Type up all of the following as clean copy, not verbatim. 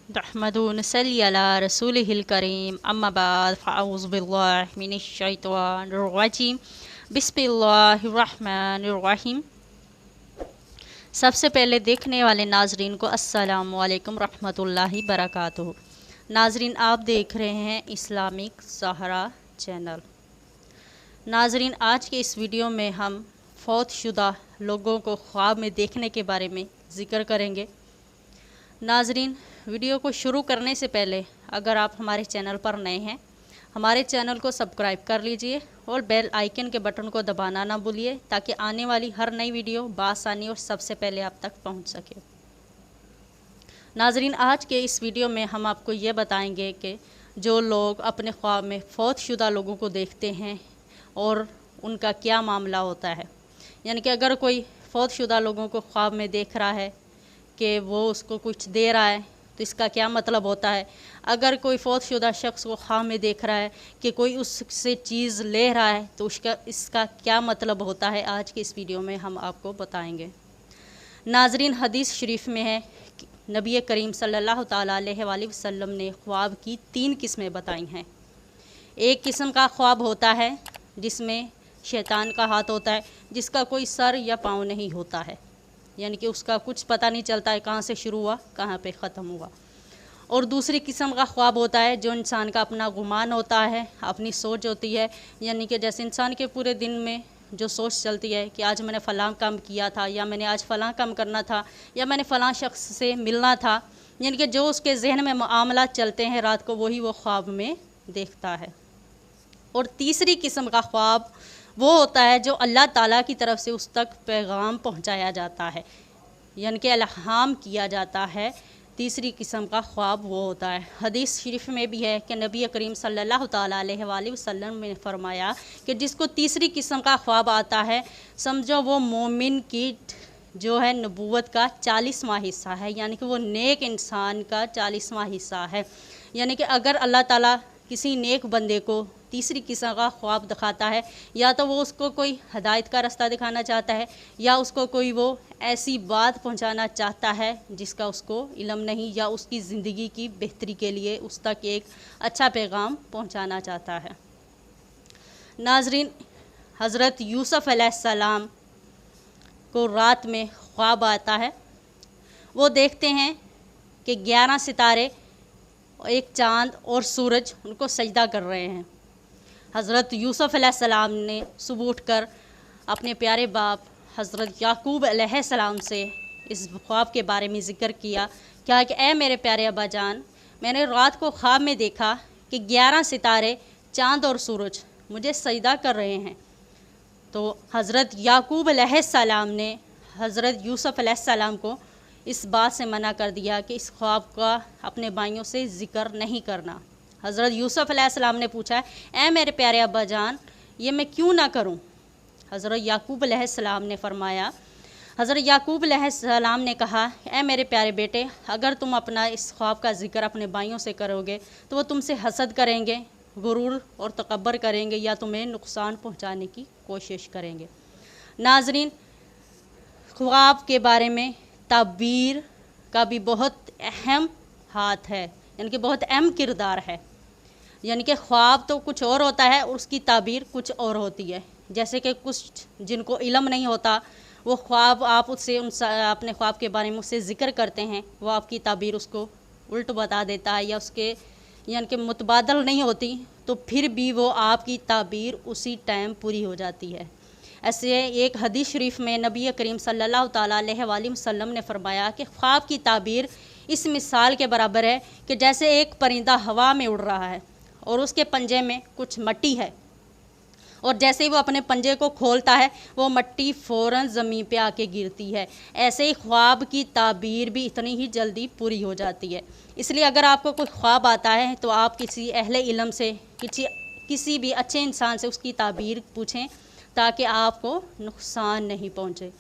नहमदु व नसल्ली अला रसूलिहिल करीम अम्मा बाद फ़अऊज़ु बिल्लाहि मिनश शैतानिर रजीम बिस्मिल्लाहिर रहमानिर रहीम। सबसे पहले देखने वाले नाजरीन को अस्सलामु अलैकुम रहमतुल्लाहि बरकातुहू। नाजरीन, आप देख रहे हैं इस्लामिक ज़हरा चैनल। नाजरीन, आज के इस वीडियो में हम फौत शुदा लोगों को ख्वाब में देखने के बारे में ज़िक्र करेंगे। नाजरीन, वीडियो को शुरू करने से पहले अगर आप हमारे चैनल पर नए हैं, हमारे चैनल को सब्सक्राइब कर लीजिए और बेल आइकन के बटन को दबाना ना भूलिए ताकि आने वाली हर नई वीडियो बआसानी और सबसे पहले आप तक पहुंच सके। नाजरीन, आज के इस वीडियो में हम आपको ये बताएंगे कि जो लोग अपने ख्वाब में फौत शुदा लोगों को देखते हैं और उनका क्या मामला होता है। यानी कि अगर कोई फौत शुदा लोगों को ख्वाब में देख रहा है कि वो उसको कुछ दे रहा है तो इसका क्या मतलब होता है। अगर कोई फौत शुदा शख्स को ख्वाब में देख रहा है कि कोई उससे चीज़ ले रहा है तो इसका क्या मतलब होता है, आज की इस वीडियो में हम आपको बताएंगे। नाजरीन, हदीस शरीफ में है कि नबी करीम सल्लल्लाहु ताला अलैहि वसल्लम ने ख्वाब की 3 किस्में बताई हैं। एक किस्म का ख्वाब होता है जिसमें शैतान का हाथ होता है, जिसका कोई सर या पाँव नहीं होता है, यानी कि उसका कुछ पता नहीं चलता है कहाँ से शुरू हुआ कहाँ पे ख़त्म हुआ। और दूसरी किस्म का ख्वाब होता है जो इंसान का अपना गुमान होता है, अपनी सोच होती है। यानी कि जैसे इंसान के पूरे दिन में जो सोच चलती है कि आज मैंने फ़लाँ काम किया था, या मैंने आज फ़लाँ काम करना था, या मैंने फ़लाँ शख्स से मिलना था। यानी कि जो उसके जहन में मामला चलते हैं रात को, वही वो ख्वाब में देखता है। और तीसरी किस्म का ख्वाब वो होता है जो अल्लाह ताला की तरफ से उस तक पैगाम पहुंचाया जाता है, यानी कि इल्हाम किया जाता है। तीसरी किस्म का ख्वाब वो होता है। हदीस शरीफ में भी है कि नबी करीम सल्लल्लाहु ताला अलैहि वसल्लम ने फरमाया कि जिसको तीसरी किस्म का ख्वाब आता है, समझो वो मोमिन की जो है नबूवत का 40वां हिस्सा है, यानी कि वो नेक इंसान का 40वां हिस्सा है। यानी कि अगर अल्लाह ताला किसी नेक बंदे को तीसरी किस्म का ख्वाब दिखाता है, या तो वो उसको कोई हदायत का रास्ता दिखाना चाहता है, या उसको कोई वो ऐसी बात पहुंचाना चाहता है जिसका उसको इल्म नहीं, या उसकी ज़िंदगी की बेहतरी के लिए उस तक एक अच्छा पैगाम पहुंचाना चाहता है। नाजरीन, हज़रत यूसुफ़ अलैहिस्सलाम को रात में ख्वाब आता है। वो देखते हैं कि 11 सितारे, एक चाँद और सूरज उनको सजदा कर रहे हैं। हज़रत यूसुफ़ अलैहिस्सलाम ने सुबह उठकर अपने प्यारे बाप हज़रत याकूब अलैहिस्सलाम से इस ख्वाब के बारे में ज़िक्र किया। क्या कि ए मेरे प्यारे अब्बा जान, मैंने रात को ख्वाब में देखा कि 11 सितारे, चाँद और सूरज मुझे सजदा कर रहे हैं। तो हज़रत याकूब अलैहिस्सलाम ने हज़रत यूसुफ़ अलैहिस्सलाम को इस बात से मना कर दिया कि इस ख्वाब का अपने भाइयों से ज़िक्र नहीं करना। हज़रत यूसुफ़ अलैहिस्सलाम ने पूछा, ए मेरे प्यारे अब्बा जान, ये मैं क्यों ना करूं। हज़रत याकूब अलैहिस्सलाम ने फरमाया, हज़रत याकूब अलैहिस्सलाम ने कहा, ए मेरे प्यारे बेटे, अगर तुम अपना इस ख्वाब का ज़िक्र अपने भाइयों से करोगे तो वो तुमसे हसद करेंगे, गुरूर और तकब्बर करेंगे, या तुम्हें नुकसान पहुँचाने की कोशिश करेंगे। नाजरीन, ख्वाब के बारे में ताबीर का भी बहुत अहम हाथ है, यानी कि बहुत अहम किरदार है। यानी कि ख्वाब तो कुछ और होता है और उसकी ताबीर कुछ और होती है। जैसे कि कुछ जिनको इल्म नहीं होता, वो ख्वाब आप उससे अपने ख्वाब के बारे में उससे ज़िक्र करते हैं, वो आपकी ताबीर उसको उल्ट बता देता है, या उसके यानी कि मुतबादल नहीं होती, तो फिर भी वो आपकी ताबीर उसी टाइम पूरी हो जाती है। ऐसे एक हदीस शरीफ में नबी करीम सल्लल्लाहु ताला अलैहि वसल्लम ने फरमाया कि ख्वाब की ताबीर इस मिसाल के बराबर है कि जैसे एक परिंदा हवा में उड़ रहा है और उसके पंजे में कुछ मट्टी है, और जैसे ही वो अपने पंजे को खोलता है वो मट्टी फ़ौरन ज़मीन पे आके गिरती है। ऐसे ही ख्वाब की ताबीर भी इतनी ही जल्दी पूरी हो जाती है। इसलिए अगर आपको कोई ख्वाब आता है तो आप किसी अहले इल्म से, किसी भी अच्छे इंसान से उसकी ताबीर पूछें ताकि आपको नुकसान नहीं पहुँचे।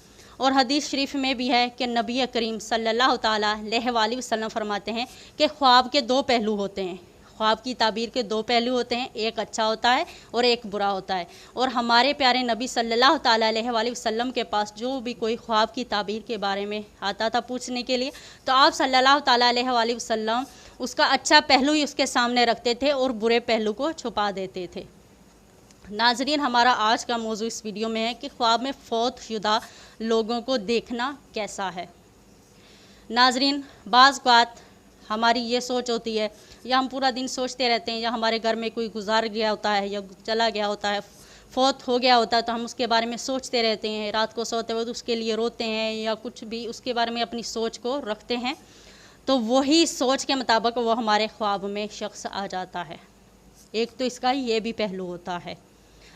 और हदीस शरीफ में भी है कि नबी करीम सल्लल्लाहु ताला अलैहि वसल्लम फरमाते हैं कि ख्वाब के 2 पहलू होते हैं। ख्वाब की ताबीर के दो पहलू होते हैं, एक अच्छा होता है और एक बुरा होता है। और हमारे प्यारे नबी सल्लल्लाहु ताला अलैहि वसल्लम के पास जो भी कोई ख्वाब की ताबीर के बारे में आता था पूछने के लिए, तो आप सल्लल्लाहु ताला अलैहि वसल्लम उसका अच्छा पहलू ही उसके सामने रखते थे और बुरे पहलू को छुपा देते थे। नाज़रीन, हमारा आज का मौजू इस वीडियो में है कि ख्वाब में फौत शुदा लोगों को देखना कैसा है। नाज़रीन, बाज़ बात हमारी ये सोच होती है या हम पूरा दिन सोचते रहते हैं, या हमारे घर में कोई गुजार गया होता है या चला गया होता है, फौत हो गया होता है, तो हम उसके बारे में सोचते रहते हैं, रात को सोते वक्त उसके लिए रोते हैं या कुछ भी उसके बारे में अपनी सोच को रखते हैं, तो वही सोच के मुताबिक वो हमारे ख्वाब में शख्स आ जाता है। एक तो इसका ये भी पहलू होता है,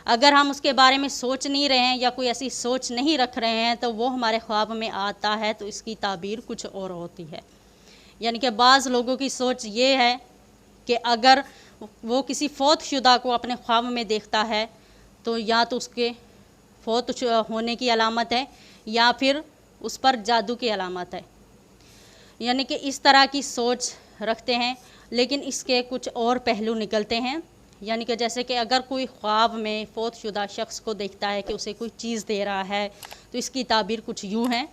अगर हम उसके बारे में सोच नहीं रहे हैं या कोई ऐसी सोच नहीं रख रहे हैं तो वो हमारे ख्वाब में आता है तो इसकी ताबीर कुछ और होती है। यानी कि बाज़ लोगों की सोच ये है कि अगर वो किसी फौत शुदा को अपने ख्वाब में देखता है तो या तो उसके फौत होने की अलामत है या फिर उस पर जादू की अलामत है। यानी कि इस तरह की सोच रखते हैं, लेकिन इसके कुछ और पहलू निकलते हैं। यानी कि जैसे कि अगर कोई ख्वाब में फौत शुदा शख्स को देखता है कि उसे कोई चीज़ दे रहा है, तो इसकी ताबीर कुछ यूँ है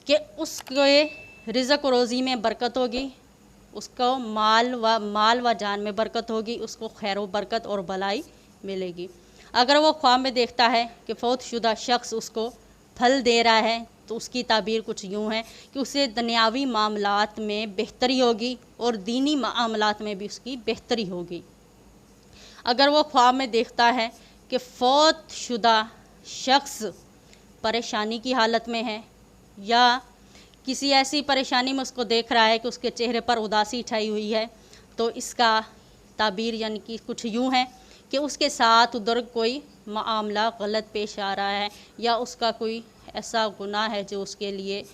कि उसके रिज़्क़ और रोज़ी में बरकत होगी, उसको माल व जान में बरकत होगी, उसको खैर व बरकत और भलाई मिलेगी। अगर वो ख्वाब में देखता है कि फौत शुदा शख्स उसको फल दे रहा है, तो उसकी ताबीर कुछ यूँ है कि उसे दुनियावी मामलात में बेहतरी होगी और दीनी मामलात में भी उसकी बेहतरी होगी। अगर वो ख्वाब में देखता है कि फौत शुदा शख्स परेशानी की हालत में है या किसी ऐसी परेशानी में उसको देख रहा है कि उसके चेहरे पर उदासी छाई हुई है, तो इसका ताबीर यानी कि कुछ यूँ है कि उसके साथ उधर कोई मामला गलत पेश आ रहा है या उसका कोई ऐसा गुनाह है जो उसके लिए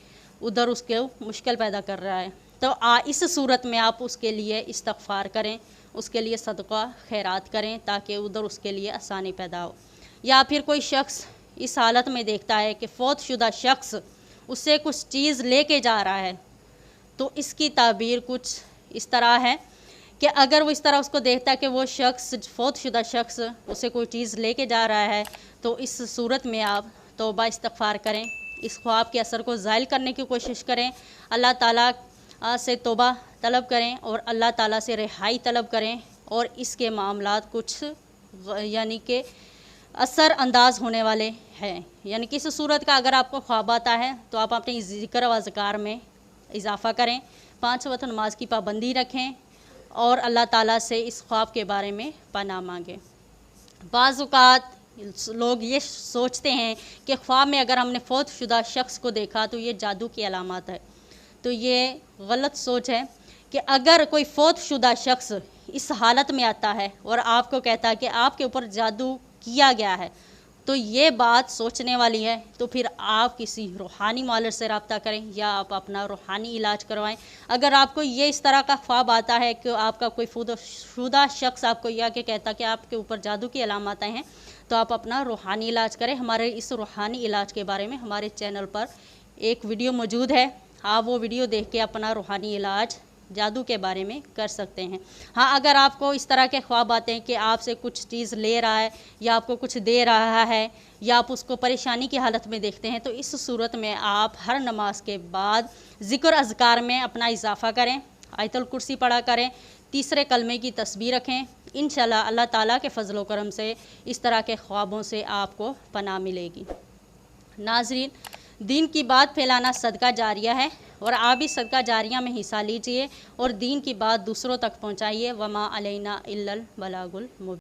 उधर उसके मुश्किल पैदा कर रहा है। तो इस सूरत में आप उसके लिए इस्तग़फ़ार करें, उसके लिए सदका खैरात करें ताकि उधर उसके लिए आसानी पैदा हो। या फिर कोई शख्स इस हालत में देखता है कि फौत शुदा शख्स उससे कुछ चीज़ लेके जा रहा है, तो इसकी ताबीर कुछ इस तरह है कि अगर वो इस तरह उसको देखता है कि वो शख्स फौत शुदा शख्स उसे कोई चीज़ लेके जा रहा है, तो इस सूरत में आप तौबा इस्तग़फ़ार करें, इस ख्वाब के असर को ज़ाइल करने की कोशिश करें, अल्लाह ताला से तौबा तलब करें और अल्लाह ताला से रिहाई तलब करें, और इसके मामलात कुछ यानी कि असर अंदाज होने वाले हैं। यानी कि इस सूरत का अगर आपको ख्वाब आता है तो आप अपने ज़िक्र व अज़कार में इजाफ़ा करें, 5 वक्त नमाज की पाबंदी रखें और अल्लाह ताला से इस ख्वाब के बारे में पनाह मांगें। बाज़ औक़ात लोग ये सोचते हैं कि ख्वाब में अगर हमने फौत शुदा शख्स को देखा तो ये जादू की अलामत है, तो ये गलत सोच है कि अगर कोई फौत शुदा शख्स इस हालत में आता है और आपको कहता है कि आपके ऊपर जादू किया गया है, तो ये बात सोचने वाली है। तो फिर आप किसी रूहानी मालर से रब्ता करें या आप अपना रूहानी इलाज करवाएं। अगर आपको ये इस तरह का ख्वाब आता है कि आपका कोई फौतशुदा शख्स आपको यह के कहता कि आपके ऊपर जादू की अलामतें हैं, तो आप अपना रूहानी इलाज करें। हमारे इस रूहानी इलाज के बारे में हमारे चैनल पर एक वीडियो मौजूद है, आप वो वीडियो देख के अपना रूहानी इलाज जादू के बारे में कर सकते हैं। हाँ, अगर आपको इस तरह के ख्वाब आते हैं कि आपसे कुछ चीज़ ले रहा है या आपको कुछ दे रहा है या आप उसको परेशानी की हालत में देखते हैं, तो इस सूरत में आप हर नमाज के बाद ज़िक्र अज़कार में अपना इजाफ़ा करें, आयतुल कुर्सी पढ़ा करें, तीसरे कलमे की तस्बीह रखें। इंशाअल्लाह अल्लाह ताला के फ़ज़ल व करम से इस तरह के ख्वाबों से आपको पनाह मिलेगी। नाज़रीन, दीन की बात फैलाना सदका जारिया है और आप भी सदका जारिया में हिस्सा लीजिए और दीन की बात दूसरों तक पहुँचाइए। वमा अलैना इल्लल बलागुल मुबीन।